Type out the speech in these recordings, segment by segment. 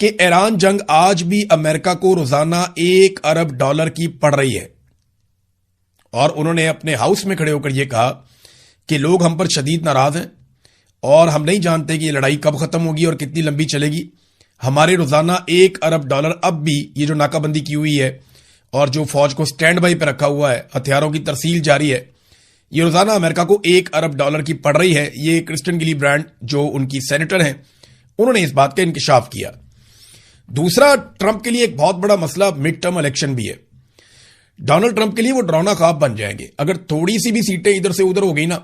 کہ ایران جنگ آج بھی امریکہ کو روزانہ $1 ارب کی پڑ رہی ہے، اور انہوں نے اپنے ہاؤس میں کھڑے ہو کر یہ کہا کہ لوگ ہم پر شدید ناراض ہیں اور ہم نہیں جانتے کہ یہ لڑائی کب ختم ہوگی اور کتنی لمبی چلے گی. ہمارے روزانہ $1 ارب اب بھی یہ جو ناکہ بندی کی ہوئی ہے اور جو فوج کو سٹینڈ بائی پہ رکھا ہوا ہے، ہتھیاروں کی ترسیل جاری ہے، یہ روزانہ امریکہ کو $1 ارب کی پڑ رہی ہے. یہ کرسٹن گلی برانڈ جو ان کی سینیٹر ہیں، انہوں نے اس بات کا انکشاف کیا. دوسرا، ٹرمپ کے لیے ایک بہت بڑا مسئلہ مڈ ٹرم الیکشن بھی ہے. ڈونلڈ ٹرمپ کے لیے وہ ڈراؤنا خواب بن جائیں گے. اگر تھوڑی سی بھی سیٹیں ادھر سے ادھر ہو گئی نا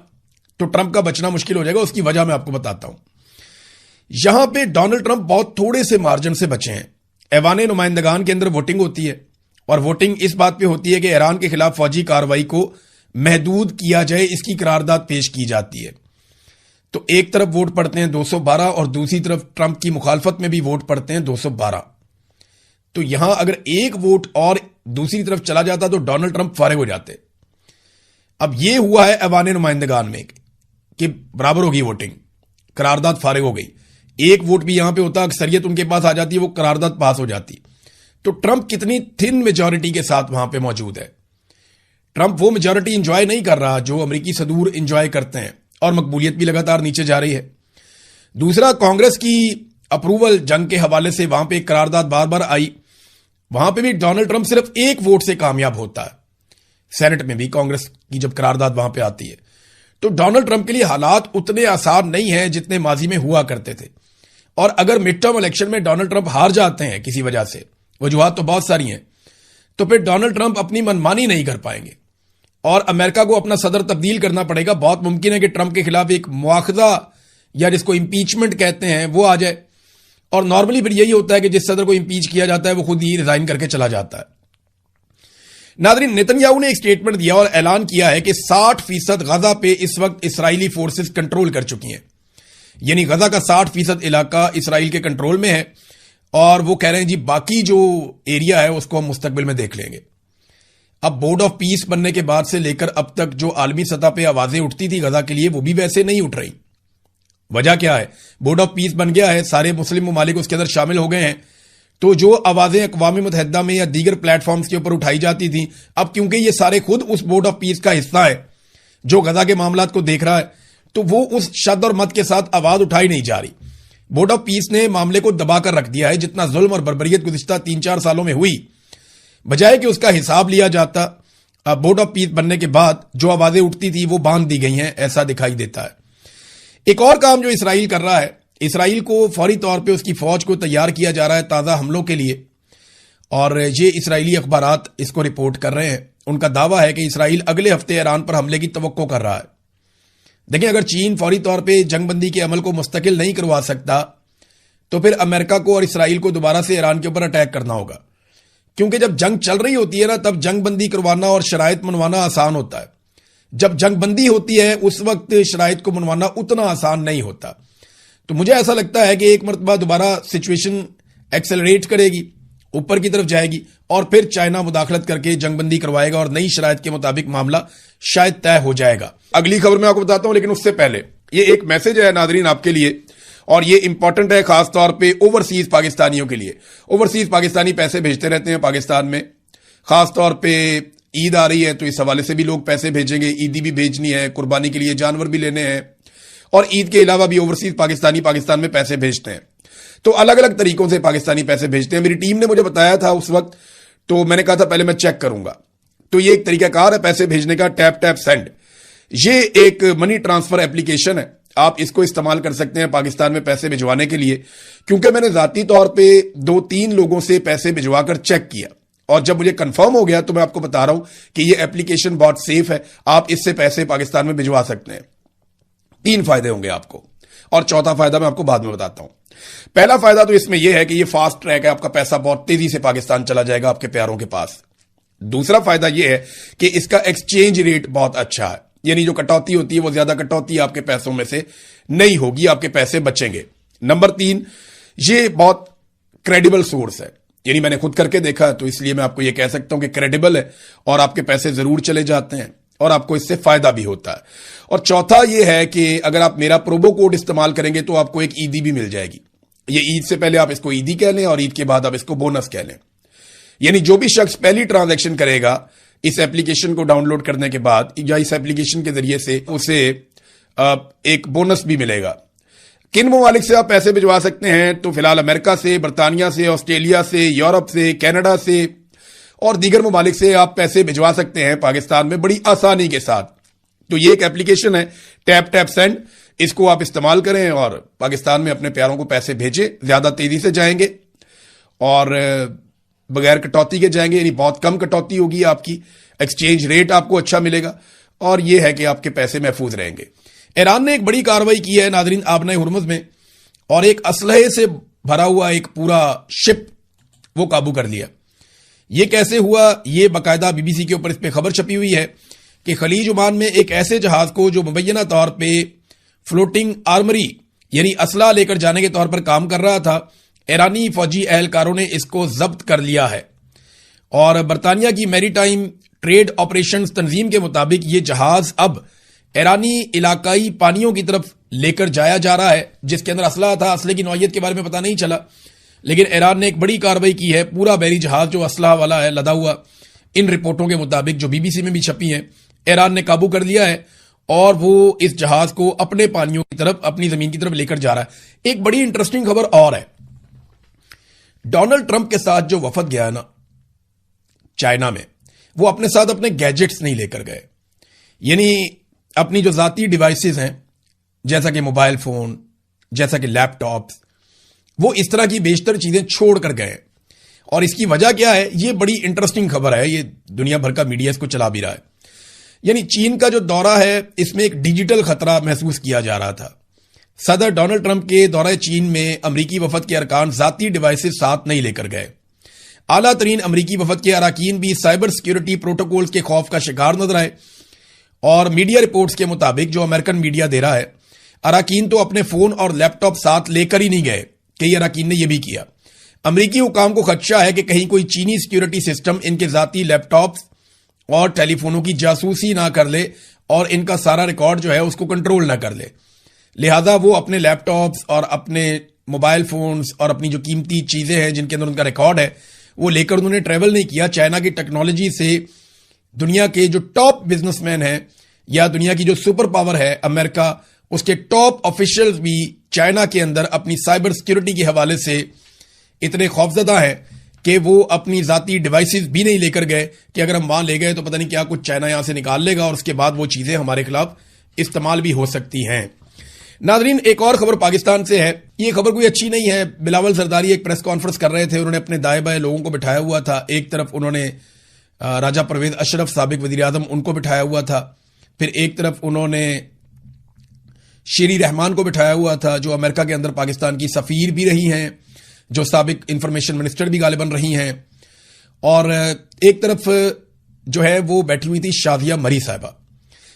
تو ٹرمپ کا بچنا مشکل ہو جائے گا. اس کی وجہ میں آپ کو بتاتا ہوں. یہاں پہ ڈونلڈ ٹرمپ بہت تھوڑے سے مارجن سے بچے ہیں. ایوان نمائندگان کے اندر ووٹنگ ہوتی ہے، اور ووٹنگ اس بات پہ ہوتی ہے کہ ایران کے خلاف فوجی کارروائی کو محدود کیا جائے، اس کی قرارداد پیش کی جاتی ہے. تو ایک طرف ووٹ پڑتے ہیں 212 اور دوسری طرف ٹرمپ کی مخالفت میں بھی ووٹ پڑتے ہیں 212. تو یہاں اگر ایک ووٹ اور دوسری طرف چلا جاتا تو ڈونلڈ ٹرمپ فارغ ہو جاتے. اب یہ ہوا ہے ایوان نمائندگان میں کہ برابر ہوگی ووٹنگ، قرارداد فارغ ہو گئی. ایک ووٹ بھی یہاں پہ ہوتا، اکثریت ان کے پاس آ جاتی ہے، وہ قرارداد پاس ہو جاتی. تو ٹرمپ کتنی تھن میجورٹی کے ساتھ وہاں پہ موجود ہے. ٹرمپ وہ میجورٹی انجوائے نہیں کر رہا جو امریکی صدور انجوائے کرتے ہیں، اور مقبولیت بھی لگاتار نیچے جا رہی ہے. دوسرا، کانگریس کی اپروول جنگ کے حوالے سے وہاں پہ ایک قرارداد بار بار آئی، وہاں پہ بھی ڈونلڈ ٹرمپ صرف ایک ووٹ سے کامیاب ہوتا ہے. سینٹ میں بھی کانگریس کی جب قرارداد وہاں پہ آتی ہے، تو ڈونلڈ ٹرمپ کے لیے حالات اتنے آسان نہیں ہیں جتنے ماضی میں ہوا کرتے تھے. اور اگر مڈ ٹرم الیکشن میں ڈونلڈ ٹرمپ ہار جاتے ہیں کسی وجہ سے، وجوہات تو بہت ساری ہیں، تو پھر ڈونلڈ ٹرمپ اپنی منمانی نہیں کر پائیں گے اور امریکہ کو اپنا صدر تبدیل کرنا پڑے گا. بہت ممکن ہے کہ ٹرمپ کے خلاف ایک مواخذہ یا جس کو امپیچمنٹ کہتے ہیں وہ آ جائے. اور نارملی پھر یہی ہوتا ہے کہ جس صدر کو امپیچ کیا جاتا ہے وہ خود ہی ریزائن کر کے چلا جاتا ہے. ناظرین، نیتن یاہو نے ایک سٹیٹمنٹ دیا اور اعلان کیا ہے کہ 60% غزہ پہ اس وقت اسرائیلی فورسز کنٹرول کر چکی ہیں. یعنی غزہ کا 60% علاقہ اسرائیل کے کنٹرول میں ہے، اور وہ کہہ رہے ہیں جی باقی جو ایریا ہے اس کو ہم مستقبل میں دیکھ لیں گے. اب بورڈ آف پیس بننے کے بعد سے لے کر اب تک جو عالمی سطح پہ آوازیں اٹھتی تھی غزہ کے لیے، وہ بھی ویسے نہیں اٹھ رہی. وجہ کیا ہے؟ بورڈ آف پیس بن گیا ہے، سارے مسلم ممالک اس کے اندر شامل ہو گئے ہیں. تو جو آوازیں اقوام متحدہ میں یا دیگر پلیٹ فارمز کے اوپر اٹھائی جاتی تھیں، اب کیونکہ یہ سارے خود اس بورڈ آف پیس کا حصہ ہے جو غزہ کے معاملات کو دیکھ رہا ہے، تو وہ اس شد اور مت کے ساتھ آواز اٹھائی نہیں جا رہی. بورڈ آف پیس نے معاملے کو دبا کر رکھ دیا ہے. جتنا ظلم اور بربریت گزشتہ 3-4 سالوں میں ہوئی، بجائے کہ اس کا حساب لیا جاتا، بورڈ آف پیس بننے کے بعد جو آوازیں اٹھتی تھی وہ باندھ دی گئی ہیں، ایسا دکھائی دیتا ہے. ایک اور کام جو اسرائیل کر رہا ہے، اسرائیل کو فوری طور پہ اس کی فوج کو تیار کیا جا رہا ہے تازہ حملوں کے لیے، اور یہ اسرائیلی اخبارات اس کو رپورٹ کر رہے ہیں. ان کا دعویٰ ہے کہ اسرائیل اگلے ہفتے ایران پر حملے کی توقع کر رہا ہے. دیکھیں، اگر چین فوری طور پہ جنگ بندی کے عمل کو مستقل نہیں کروا سکتا تو پھر امریکہ کو اور اسرائیل کو دوبارہ سے ایران کے اوپر اٹیک کرنا ہوگا. کیونکہ جب جنگ چل رہی ہوتی ہے نا، تب جنگ بندی کروانا اور شرائط منوانا آسان ہوتا ہے. جب جنگ بندی ہوتی ہے اس وقت شرائط کو منوانا اتنا آسان نہیں ہوتا. تو مجھے ایسا لگتا ہے کہ ایک مرتبہ دوبارہ سچویشن ایکسلریٹ کرے گی، اوپر کی طرف جائے گی، اور پھر چائنا مداخلت کر کے جنگ بندی کروائے گا اور نئی شرائط کے مطابق معاملہ شاید طے ہو جائے گا. اگلی خبر میں آپ کو بتاتا ہوں، لیکن اس سے پہلے یہ ایک میسج ہے ناظرین آپ کے لیے، اور یہ امپورٹنٹ ہے خاص طور پہ اوورسیز پاکستانیوں کے لیے. اوورسیز پاکستانی پیسے بھیجتے رہتے ہیں پاکستان میں، خاص طور پہ عید آ رہی ہے تو اس حوالے سے بھی لوگ پیسے بھیجیں گے. عیدی بھی بھیجنی ہے، قربانی کے لیے جانور بھی لینے ہیں، اور عید کے علاوہ بھی اوورسیز پاکستانی پاکستان میں پیسے بھیجتے ہیں. تو الگ الگ طریقوں سے پاکستانی پیسے بھیجتے ہیں. میری ٹیم نے مجھے بتایا تھا اس وقت، تو میں نے کہا تھا پہلے میں چیک کروں گا. تو یہ ایک طریقہ کار ہے پیسے بھیجنے کا، ٹیپ ٹیپ سینڈ. یہ ایک منی ٹرانسفر اپلیکیشن ہے، آپ اس کو استعمال کر سکتے ہیں پاکستان میں پیسے بھجوانے کے لیے. کیونکہ میں نے ذاتی طور پہ 2-3 لوگوں سے پیسے بھجوا کر چیک کیا، اور جب مجھے کنفرم ہو گیا تو میں آپ کو بتا رہا ہوں کہ یہ اپلیکیشن بہت سیف ہے. آپ اس سے پیسے پاکستان میں بھجوا سکتے ہیں. 3 فائدے ہوں گے آپ کو، اور چوتھا فائدہ میں آپ کو بعد میں بتاتا ہوں. پہلا فائدہ تو اس میں یہ ہے کہ یہ فاسٹ ٹریک ہے، آپ کا پیسہ بہت تیزی سے پاکستان چلا جائے گا آپ کے پیاروں کے پاس. دوسرا فائدہ یہ ہے کہ اس کا ایکسچینج ریٹ بہت اچھا ہے، یعنی جو کٹوتی ہوتی ہے وہ زیادہ کٹوتی آپ کے پیسوں میں سے نہیں ہوگی، آپ کے پیسے بچیں گے. نمبر 3، یہ بہت کریڈیبل سورس ہے، یعنی میں نے خود کر کے دیکھا تو اس لیے میں آپ کو یہ کہہ سکتا ہوں کہ کریڈیبل ہے، اور آپ کے پیسے ضرور چلے جاتے ہیں اور آپ کو اس سے فائدہ بھی ہوتا ہے. اور چوتھا یہ ہے کہ اگر آپ میرا پرومو کوڈ استعمال کریں گے تو آپ کو ایک عیدی بھی مل جائے گی. یہ عید سے پہلے آپ اس کو عیدی کہہ لیں اور عید کے بعد آپ اس کو بونس کہہ لیں. یعنی جو بھی شخص پہلی ٹرانزیکشن کرے گا اس ایپلیکیشن کو ڈاؤن لوڈ کرنے کے بعد یا اس ایپلیکیشن کے ذریعے سے اسے ایک بونس بھی ملے گا. کن ممالک سے آپ پیسے بھجوا سکتے ہیں؟ تو فی الحال امریکہ سے، برطانیہ سے، آسٹریلیا سے، یورپ سے، کینیڈا سے اور دیگر ممالک سے آپ پیسے بھجوا سکتے ہیں پاکستان میں بڑی آسانی کے ساتھ. تو یہ ایک ایپلیکیشن ہے ٹیپ سینڈ، اس کو آپ استعمال کریں اور پاکستان میں اپنے پیاروں کو پیسے بھیجیں. زیادہ تیزی سے جائیں گے اور بغیر کٹوتی کے جائیں گے، یعنی بہت کم کٹوتی ہوگی آپ کی، ایکسچینج ریٹ آپ کو اچھا ملے گا اور یہ ہے کہ آپ کے پیسے محفوظ رہیں گے. ایران نے ایک بڑی کارروائی کی ہے ناظرین آبنائے ہرمز میں، اور ایک اسلحے سے بھرا ہوا ایک پورا شپ وہ قابو کر لیا. یہ کیسے ہوا؟ یہ باقاعدہ بی بی سی کے اوپر اس پہ خبر چھپی ہوئی ہے کہ خلیج عمان میں ایک ایسے جہاز کو جو مبینہ طور پہ فلوٹنگ آرمری یعنی اسلحہ لے کر جانے کے طور پر کام کر رہا تھا، ایرانی فوجی اہلکاروں نے اس کو ضبط کر لیا ہے. اور برطانیہ کی میری ٹائم ٹریڈ آپریشنز تنظیم کے مطابق یہ جہاز اب ایرانی علاقائی پانیوں کی طرف لے کر جایا جا رہا ہے، جس کے اندر اسلحہ تھا. اسلحے کی نوعیت کے بارے میں پتہ نہیں چلا، لیکن ایران نے ایک بڑی کارروائی کی ہے. پورا بحری جہاز جو اسلحہ والا ہے لدا ہوا، ان رپورٹوں کے مطابق جو بی بی سی میں بھی چھپی ہیں، ایران نے قابو کر لیا ہے اور وہ اس جہاز کو اپنے پانیوں کی طرف، اپنی زمین کی طرف لے کر جا رہا ہے. ایک بڑی انٹرسٹنگ خبر اور ہے، ڈونلڈ ٹرمپ کے ساتھ جو وفد گیا نا چائنا میں، وہ اپنے ساتھ اپنے گیجٹس نہیں لے کر گئے. یعنی اپنی جو ذاتی ڈیوائسز ہیں جیسا کہ موبائل فون، جیسا کہ لیپ ٹاپس، وہ اس طرح کی بیشتر چیزیں چھوڑ کر گئے. اور اس کی وجہ کیا ہے؟ یہ بڑی انٹرسٹنگ خبر ہے، یہ دنیا بھر کا میڈیا اس کو چلا بھی رہا ہے. یعنی چین کا جو دورہ ہے اس میں ایک ڈیجیٹل خطرہ محسوس کیا جا رہا تھا. صدر ڈونلڈ ٹرمپ کے دورہ چین میں امریکی وفد کے ارکان ذاتی ڈیوائسز ساتھ نہیں لے کر گئے. اعلیٰ ترین امریکی وفد کے اراکین بھی سائبر سیکیورٹی پروٹوکولز کے خوف کا شکار نظر آئے. اور میڈیا رپورٹس کے مطابق جو امریکن میڈیا دے رہا ہے، اراکین تو اپنے فون اور لیپ ٹاپ ساتھ لے کر ہی نہیں گئے. کئی اراکین نے یہ بھی کیا. امریکی حکام کو خدشہ ہے کہ کہیں کوئی چینی سیکیورٹی سسٹم ان کے ذاتی لیپ ٹاپس اور ٹیلی فونوں کی جاسوسی نہ کر لے اور ان کا سارا ریکارڈ جو ہے اس کو کنٹرول نہ کر لے. لہذا وہ اپنے لیپ ٹاپس اور اپنے موبائل فونز اور اپنی جو قیمتی چیزیں ہیں جن کے اندر ان کا ریکارڈ ہے وہ لے کر انہوں نے ٹریول نہیں کیا. چائنا کی ٹیکنالوجی سے دنیا کے جو ٹاپ بزنس مین ہیں یا دنیا کی جو سپر پاور ہے امریکہ، اس کے ٹاپ آفیشلز بھی چائنا کے اندر اپنی سائبر سیکیورٹی کے حوالے سے اتنے خوفزدہ ہیں کہ وہ اپنی ذاتی ڈیوائسز بھی نہیں لے کر گئے کہ اگر ہم وہاں لے گئے تو پتہ نہیں کیا کچھ چائنا یہاں سے نکال لے گا اور اس کے بعد وہ چیزیں ہمارے خلاف استعمال بھی ہو سکتی ہیں. ناظرین ایک اور خبر پاکستان سے ہے. یہ خبر کوئی اچھی نہیں ہے. بلاول زرداری ایک پریس کانفرنس کر رہے تھے، انہوں نے اپنے دائیں بائیں لوگوں کو بٹھایا ہوا تھا. ایک طرف انہوں نے راجہ پرویز اشرف سابق وزیر اعظم ان کو بٹھایا ہوا تھا، پھر ایک طرف انہوں نے شیری رحمان کو بٹھایا ہوا تھا جو امریکہ کے اندر پاکستان کی سفیر بھی رہی ہیں، جو سابق انفارمیشن منسٹر بھی غالباً رہی ہیں، اور ایک طرف جو ہے وہ بیٹھی ہوئی تھی شادیہ مری صاحبہ.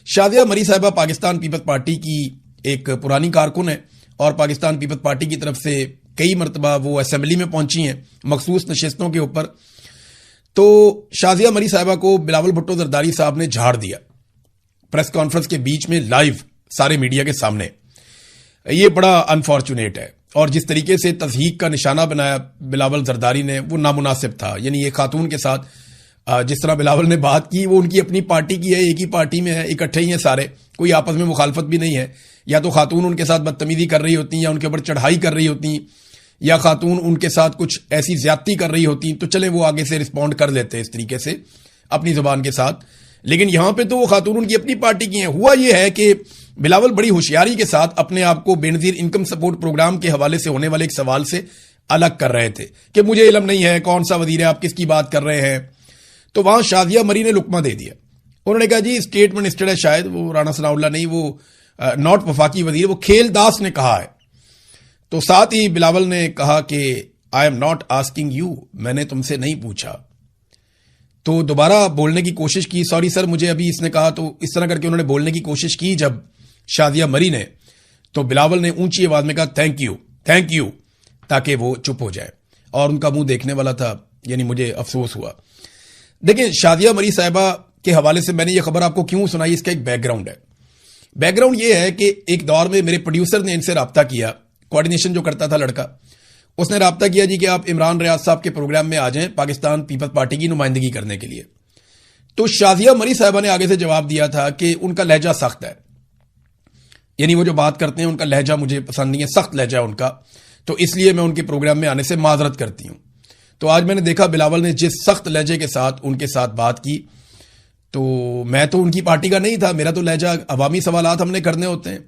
شادیہ مری صاحبہ پاکستان پیپلز پارٹی کی ایک پرانی کارکن ہے اور پاکستان پیپلز پارٹی کی طرف سے کئی مرتبہ وہ اسمبلی میں پہنچی ہیں مخصوص نشستوں کے اوپر. تو شادیہ مری صاحبہ کو بلاول بھٹو زرداری صاحب نے جھاڑ دیا پریس کانفرنس کے بیچ میں لائیو سارے میڈیا کے سامنے. یہ بڑا انفارچونیٹ ہے اور جس طریقے سے تضحیک کا نشانہ بنایا بلاول زرداری نے وہ نامناسب تھا. یعنی ایک خاتون کے ساتھ جس طرح بلاول نے بات کی، وہ ان کی اپنی پارٹی کی ہے، ایک ہی پارٹی میں ہے، اکٹھے ہی ہیں سارے، کوئی آپس میں مخالفت بھی نہیں ہے. یا تو خاتون ان کے ساتھ بدتمیزی کر رہی ہوتی ہیں یا ان کے اوپر چڑھائی کر رہی ہوتی ہیں یا خاتون ان کے ساتھ کچھ ایسی زیادتی کر رہی ہوتی تو چلیں وہ آگے سے رسپونڈ کر لیتے اس طریقے سے اپنی زبان کے ساتھ. لیکن یہاں پہ تو وہ خاتون ان کی اپنی پارٹی کی ہیں. ہوا یہ ہے کہ بلاول بڑی ہوشیاری کے ساتھ اپنے آپ کو بے نظیر انکم سپورٹ پروگرام کے حوالے سے ہونے والے ایک سوال سے الگ کر رہے تھے کہ مجھے علم نہیں ہے کون سا وزیر ہے، آپ کس کی بات کر رہے ہیں. تو وہاں شادیہ مری نے لقمہ دے دیا. انہوں نے کہا جی اسٹیٹ منسٹر ہے، شاید وہ رانا ثناء اللہ نہیں، وہ ناٹ وفاقی وزیر، وہ کھیل داس نے کہا ہے. تو ساتھ ہی بلاول نے کہا کہ I am not asking you, میں نے تم سے نہیں پوچھا. تو دوبارہ بولنے کی کوشش کی، سوری سر مجھے ابھی اس نے کہا، تو اس طرح کر کے انہوں نے بولنے کی کوشش کی جب شادیہ مری نے، تو بلاول نے اونچی آواز میں کہا تھینک یو تاکہ وہ چپ ہو جائے، اور ان کا منہ دیکھنے والا تھا. یعنی مجھے افسوس ہوا. دیکھیں شادیہ مری صاحبہ کے حوالے سے میں نے یہ خبر آپ کو کیوں سنائی، اس کا ایک بیک گراؤنڈ ہے. بیک گراؤنڈ یہ ہے کہ ایک دور میں میرے پروڈیوسر نے ان سے رابطہ کیا، کوارڈینیشن جو کرتا تھا لڑکا، اس نے رابطہ کیا جی کہ آپ عمران ریاض صاحب کے پروگرام میں آ جائیں پاکستان پیپلز پارٹی کی نمائندگی کرنے کے لیے. تو شازیہ مری صاحبہ نے آگے سے جواب دیا تھا کہ ان کا لہجہ سخت ہے، یعنی وہ جو بات کرتے ہیں ان کا لہجہ مجھے پسند نہیں ہے، سخت لہجہ ان کا، تو اس لیے میں ان کے پروگرام میں آنے سے معذرت کرتی ہوں. تو آج میں نے دیکھا بلاول نے جس سخت لہجے کے ساتھ ان کے ساتھ بات کی، تو میں تو ان کی پارٹی کا نہیں تھا، میرا تو لہجہ عوامی سوالات ہم نے کرنے ہوتے ہیں،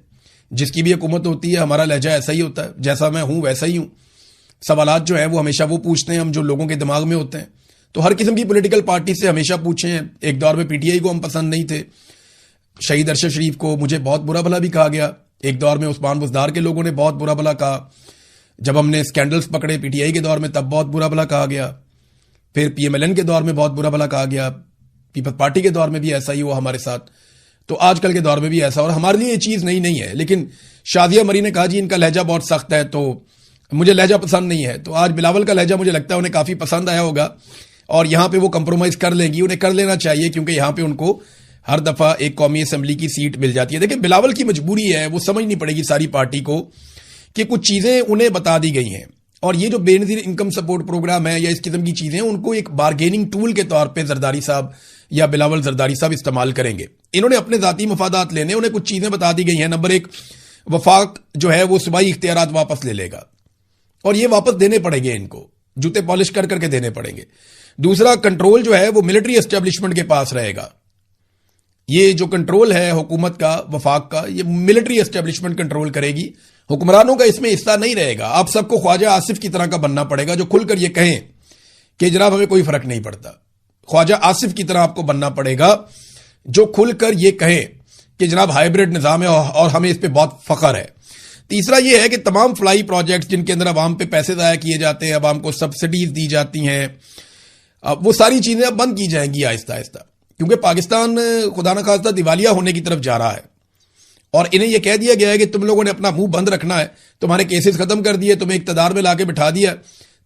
جس کی بھی حکومت ہوتی ہے ہمارا لہجہ ایسا ہی ہوتا ہے، جیسا میں ہوں ویسا ہی ہوں. سوالات جو ہیں وہ ہمیشہ وہ پوچھتے ہیں ہم جو لوگوں کے دماغ میں ہوتے ہیں. تو ہر قسم کی پولیٹیکل پارٹی سے ہمیشہ پوچھے ہیں. ایک دور میں پی ٹی آئی کو ہم پسند نہیں تھے، شہید ارشد شریف کو مجھے بہت برا بھلا بھی کہا گیا. ایک دور میں عثمان بزدار کے لوگوں نے بہت برا بھلا کہا. جب ہم نے اسکینڈلز پکڑے پی ٹی آئی کے دور میں تب بہت برا بھلا کہا گیا. پھر پی ایم ایل این کے دور میں بہت برا بھلا کہا گیا. پیپلز پارٹی کے دور میں بھی ایسا ہی ہوا ہمارے ساتھ. تو آج کل کے دور میں بھی ایسا، اور ہمارے لیے یہ چیز نہیں ہے. لیکن شازیہ مری نے کہا جی ان کا لہجہ بہت سخت ہے، تو مجھے لہجہ پسند نہیں ہے. تو آج بلاول کا لہجہ مجھے لگتا ہے انہیں کافی پسند آیا ہوگا، اور یہاں پہ وہ کمپرومائز کر لیں گی. انہیں کر لینا چاہیے، کیونکہ یہاں پہ ان کو ہر دفعہ ایک قومی اسمبلی کی سیٹ مل جاتی ہے. دیکھیں بلاول کی مجبوری ہے، وہ سمجھنی پڑے گی ساری پارٹی کو کہ کچھ چیزیں انہیں بتا دی گئی ہیں، اور یہ جو بے نظیر انکم سپورٹ پروگرام ہے یا اس قسم کی چیزیں ان کو ایک بارگیننگ ٹول کے طور پہ زرداری صاحب یا بلاول زرداری صاحب استعمال کریں گے. انہوں نے اپنے ذاتی مفادات لینے، انہیں کچھ چیزیں بتا دی گئی ہیں. نمبر ایک، وفاق جو ہے وہ صوبائی اختیارات واپس لے لے گا، اور یہ واپس دینے پڑیں گے، ان کو جوتے پالش کر کر کے دینے پڑیں گے. دوسرا، کنٹرول جو ہے وہ ملٹری اسٹیبلشمنٹ کے پاس رہے گا. یہ جو کنٹرول ہے حکومت کا، وفاق کا، یہ ملٹری اسٹیبلشمنٹ کنٹرول کرے گی. حکمرانوں کا اس میں حصہ نہیں رہے گا. آپ سب کو خواجہ آصف کی طرح کا بننا پڑے گا، جو کھل کر یہ کہیں کہ جناب ہمیں کوئی فرق نہیں پڑتا. خواجہ آصف کی طرح آپ کو بننا پڑے گا، جو کھل کر یہ کہیں کہ جناب ہائیبرڈ نظام ہے اور ہمیں اس پہ بہت فخر ہے. تیسرا یہ ہے کہ تمام فلائی پروجیکٹس جن کے اندر عوام پہ پیسے ضائع کیے جاتے ہیں، عوام کو سبسڈیز دی جاتی ہیں، وہ ساری چیزیں اب بند کی جائیں گی آہستہ آہستہ، کیونکہ پاکستان خدا نخواستہ دیوالیہ ہونے کی طرف جا رہا ہے. اور انہیں یہ کہہ دیا گیا ہے کہ تم لوگوں نے اپنا منہ بند رکھنا ہے، تمہارے کیسز ختم کر دیے، تمہیں اقتدار میں لا کے بٹھا دیا،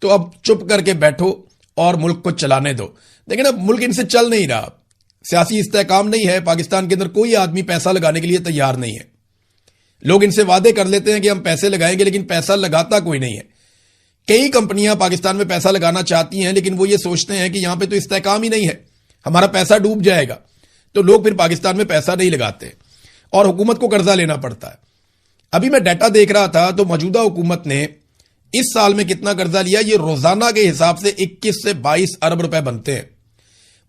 تو اب چپ کر کے بیٹھو اور ملک کو چلانے دو. لیکن اب ملک ان سے چل نہیں رہا، سیاسی استحکام نہیں ہے پاکستان کے اندر. کوئی آدمی پیسہ لگانے کے لیے تیار نہیں ہے. لوگ ان سے وعدے کر لیتے ہیں کہ ہم پیسے لگائیں گے، لیکن پیسہ لگاتا کوئی نہیں ہے. کئی کمپنیاں پاکستان میں پیسہ لگانا چاہتی ہیں، لیکن وہ یہ سوچتے ہیں کہ یہاں پہ تو استحکام ہی نہیں ہے، ہمارا پیسہ ڈوب جائے گا. تو لوگ پھر پاکستان میں پیسہ نہیں لگاتے اور حکومت کو قرضہ لینا پڑتا ہے. ابھی میں ڈیٹا دیکھ رہا تھا تو موجودہ حکومت نے اس سال میں کتنا قرضہ لیا، یہ روزانہ کے حساب سے 21 سے 22 ارب روپے بنتے ہیں.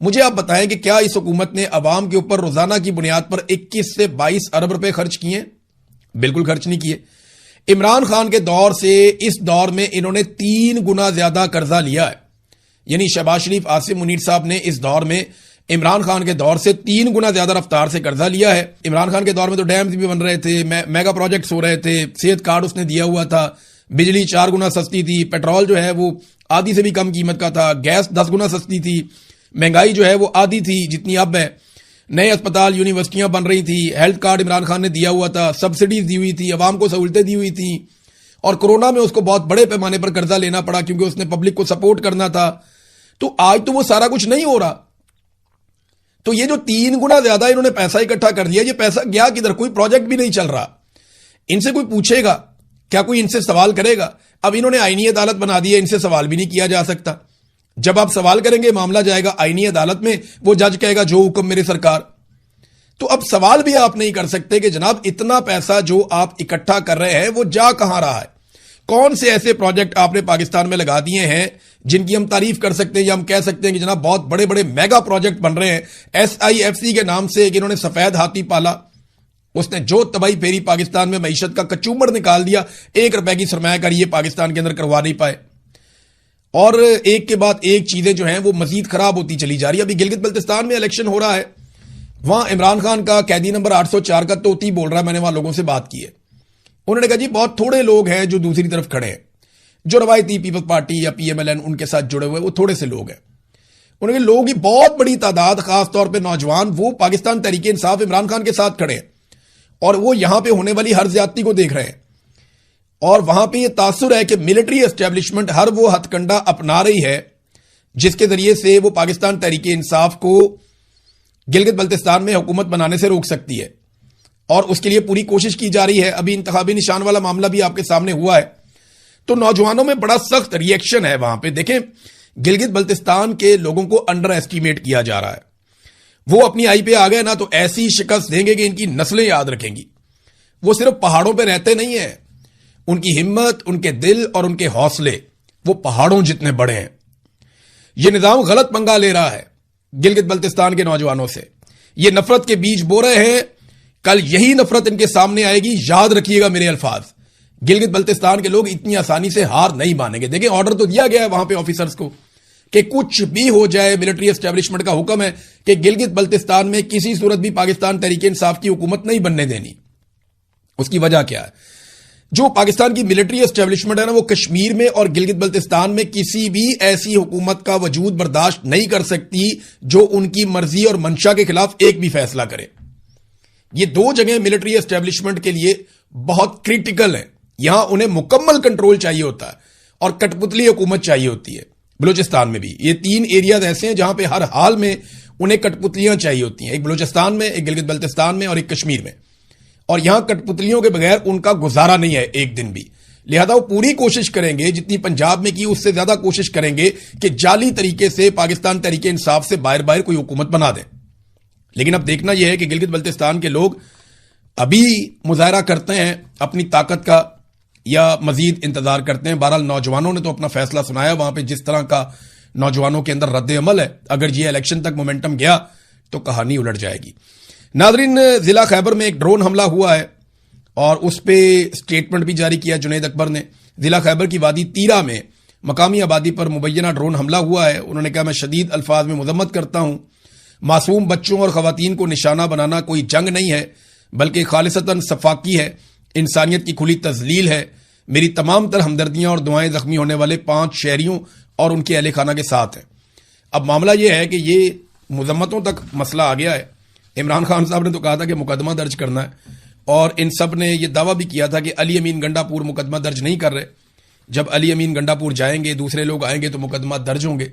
مجھے آپ بتائیں کہ کیا اس حکومت نے عوام کے اوپر روزانہ کی بنیاد پر 21 سے 22 ارب روپے خرچ کیے؟ بالکل خرچ نہیں کیے. عمران خان کے دور سے اس دور میں انہوں نے 3 گنا زیادہ قرضہ لیا ہے. یعنی شہباز شریف، عاصم منیر صاحب نے اس دور میں عمران خان کے دور سے 3 گنا زیادہ رفتار سے قرضہ لیا ہے. عمران خان کے دور میں تو ڈیمز بھی بن رہے تھے، میگا پروجیکٹس ہو رہے تھے، صحت کارڈ اس نے دیا ہوا تھا، بجلی 4 گنا سستی تھی، پیٹرول جو ہے وہ آدھی سے بھی کم قیمت کا تھا، گیس 10 گنا سستی تھی، مہنگائی جو ہے وہ آدھی تھی جتنی اب ہے، نئے اسپتال یونیورسٹیاں بن رہی تھی، ہیلتھ کارڈ عمران خان نے دیا ہوا تھا، سبسڈیز دی ہوئی تھی، عوام کو سہولتیں دی ہوئی تھی. اور کورونا میں اس کو بہت بڑے پیمانے پر قرضہ لینا پڑا کیونکہ اس نے پبلک کو سپورٹ کرنا تھا. تو آج تو وہ سارا کچھ نہیں ہو رہا. تو یہ جو 3 گنا زیادہ انہوں نے پیسہ اکٹھا کر دیا، یہ پیسہ گیا کدھر؟ کوئی پروجیکٹ بھی نہیں چل رہا. ان سے کوئی پوچھے گا کیا؟ کوئی ان سے سوال کرے گا؟ اب انہوں نے آئینی عدالت بنا دی ہے، ان سے سوال بھی نہیں کیا جا سکتا. جب آپ سوال کریں گے معاملہ جائے گا آئینی عدالت میں، وہ جج کہے گا جو حکم میرے سرکار. تو اب سوال بھی آپ نہیں کر سکتے کہ جناب اتنا پیسہ جو آپ اکٹھا کر رہے ہیں وہ جا کہاں رہا ہے؟ کون سے ایسے پروجیکٹ آپ نے پاکستان میں لگا دیے ہیں جن کی ہم تعریف کر سکتے ہیں یا ہم کہہ سکتے ہیں کہ جناب بہت بڑے بڑے میگا پروجیکٹ بن رہے ہیں SIFC کے نام سے، کہ انہوں نے سفید ہاتھی پالا، اس نے جو تباہی پھیری پاکستان میں، معیشت کا کچومڑ نکال دیا، 1 روپے کی سرمایہ کاری یہ پاکستان کے اندر کروا نہیں پائے. اور ایک کے بعد ایک چیزیں جو ہیں وہ مزید خراب ہوتی چلی جا رہی ہے. ابھی گلگت بلتستان میں الیکشن ہو رہا ہے، وہاں عمران خان کا قیدی نمبر 804 کا توتی بول رہا ہے. میں نے وہاں لوگوں سے بات کی ہے، انہوں نے کہا جی بہت تھوڑے لوگ ہیں جو دوسری طرف کھڑے ہیں، جو روایتی پیپلز پارٹی یا PMLN ان کے ساتھ جڑے ہوئے وہ تھوڑے سے لوگ ہیں. انہوں نے کہا لوگوں کی بہت بڑی تعداد، خاص طور پہ نوجوان، وہ پاکستان تحریک انصاف عمران خان کے ساتھ کھڑے ہیں اور وہ یہاں پہ ہونے والی ہر زیادتی کو دیکھ رہے ہیں. اور وہاں پہ یہ تاثر ہے کہ ملٹری اسٹیبلشمنٹ ہر وہ ہتھ کنڈا اپنا رہی ہے جس کے ذریعے سے وہ پاکستان تحریک انصاف کو گلگت بلتستان میں حکومت بنانے سے روک سکتی ہے، اور اس کے لیے پوری کوشش کی جا رہی ہے. ابھی انتخابی نشان والا معاملہ بھی آپ کے سامنے ہوا ہے. تو نوجوانوں میں بڑا سخت ریئیکشن ہے وہاں پہ. دیکھیں گلگت بلتستان کے لوگوں کو انڈر ایسٹیمیٹ کیا جا رہا ہے. وہ اپنی آئی پہ آ گئے نا تو ایسی شکست دیں گے کہ ان کی نسلیں یاد رکھیں گی. وہ صرف پہاڑوں پہ رہتے نہیں ہیں, ان کی ہمت, ان کے دل اور ان کے حوصلے وہ پہاڑوں جتنے بڑے ہیں. یہ نظام غلط پنگا لے رہا ہے گلگت بلتستان کے نوجوانوں سے. یہ نفرت کے بیج بو رہے ہیں. کل یہی نفرت ان کے سامنے آئے گی. یاد رکھیے گا میرے الفاظ, گلگت بلتستان کے لوگ اتنی آسانی سے ہار نہیں مانیں گے. دیکھیں آرڈر تو دیا گیا ہے وہاں پہ آفیسرز کو کہ کچھ بھی ہو جائے, ملٹری اسٹیبلشمنٹ کا حکم ہے کہ گلگت بلتستان میں کسی صورت بھی پاکستان تحریک انصاف کی حکومت نہیں بننے دینی. اس کی وجہ کیا ہے؟ جو پاکستان کی ملٹری اسٹیبلشمنٹ ہے نا, وہ کشمیر میں اور گلگت بلتستان میں کسی بھی ایسی حکومت کا وجود برداشت نہیں کر سکتی جو ان کی مرضی اور منشا کے خلاف ایک بھی فیصلہ کرے. یہ دو جگہیں ملٹری اسٹیبلشمنٹ کے لیے بہت کریٹیکل ہیں. یہاں انہیں مکمل کنٹرول چاہیے ہوتا ہے اور کٹ پتلی حکومت چاہیے ہوتی ہے. بلوچستان میں بھی یہ 3 ایریاز ایسے ہیں جہاں پہ ہر حال میں انہیں کٹ پتلیاں چاہیے ہوتی ہیں. ایک بلوچستان میں, ایک گلگت بلتستان میں اور ایک کشمیر میں. اور یہاں کٹ پتلیوں کے بغیر ان کا گزارا نہیں ہے ایک دن بھی. لہذا وہ پوری کوشش کریں گے, جتنی پنجاب میں کی اس سے زیادہ کوشش کریں گے کہ جعلی طریقے سے پاکستان تحریک انصاف سے باہر کوئی حکومت بنا دیں. لیکن اب دیکھنا یہ ہے کہ گلگت بلتستان کے لوگ ابھی مظاہرہ کرتے ہیں اپنی طاقت کا یا مزید انتظار کرتے ہیں. بہرحال نوجوانوں نے تو اپنا فیصلہ سنایا. وہاں پہ جس طرح کا نوجوانوں کے اندر رد عمل ہے, اگر یہ الیکشن تک مومنٹم گیا تو کہانی الٹ جائے گی. ناظرین, ضلع خیبر میں ایک ڈرون حملہ ہوا ہے اور اس پہ سٹیٹمنٹ بھی جاری کیا جنید اکبر نے. ضلع خیبر کی وادی تیرا میں مقامی آبادی پر مبینہ ڈرون حملہ ہوا ہے. انہوں نے کہا, میں شدید الفاظ میں مذمت کرتا ہوں. معصوم بچوں اور خواتین کو نشانہ بنانا کوئی جنگ نہیں ہے بلکہ خالصتاً صفاقی ہے, انسانیت کی کھلی تذلیل ہے. میری تمام تر ہمدردیاں اور دعائیں زخمی ہونے والے 5 شہریوں اور ان کے اہل خانہ کے ساتھ ہیں. اب معاملہ یہ ہے کہ یہ مذمتوں تک مسئلہ آ گیا ہے. عمران خان صاحب نے تو کہا تھا کہ مقدمہ درج کرنا ہے, اور ان سب نے یہ دعویٰ بھی کیا تھا کہ علی امین گنڈا پور مقدمہ درج نہیں کر رہے. جب علی امین گنڈا پور جائیں گے, دوسرے لوگ آئیں گے تو مقدمہ درج ہوں گے.